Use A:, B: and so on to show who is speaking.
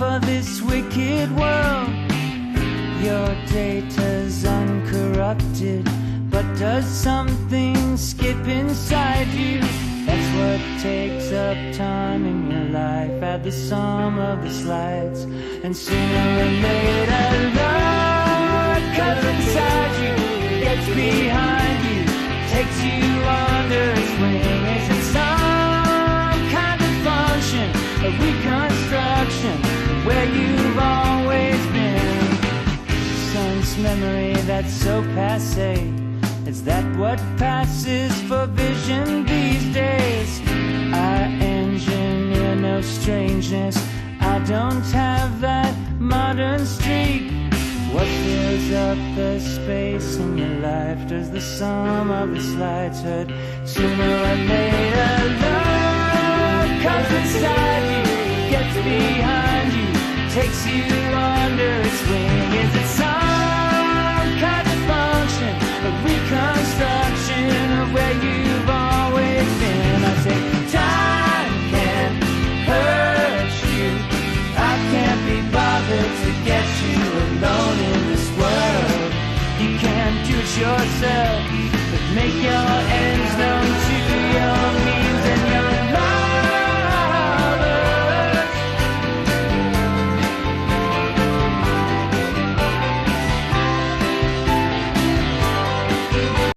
A: for this wicked world. Your data's uncorrupted, but does something skip inside you? That's what takes up time in your life. Add the sum of the slides, and sooner or later love comes inside you, gets behind you, takes you under its wing. Is it some kind of function, a reconstruction of where you've always been? Sense memory that's so passé, is that what passes for vision these days? I engineer no strangeness, I don't have that modern streak. What fills up the space in your life? Does the sum of the slides hurt? Sooner or later love comes inside you, gets behind you, takes you under its wing. Is it some kind of function, a reconstruction of where you've always been? I say time can hurt you, I can't be bothered to get you alone in this world. You can't do it yourself, but make your ends known.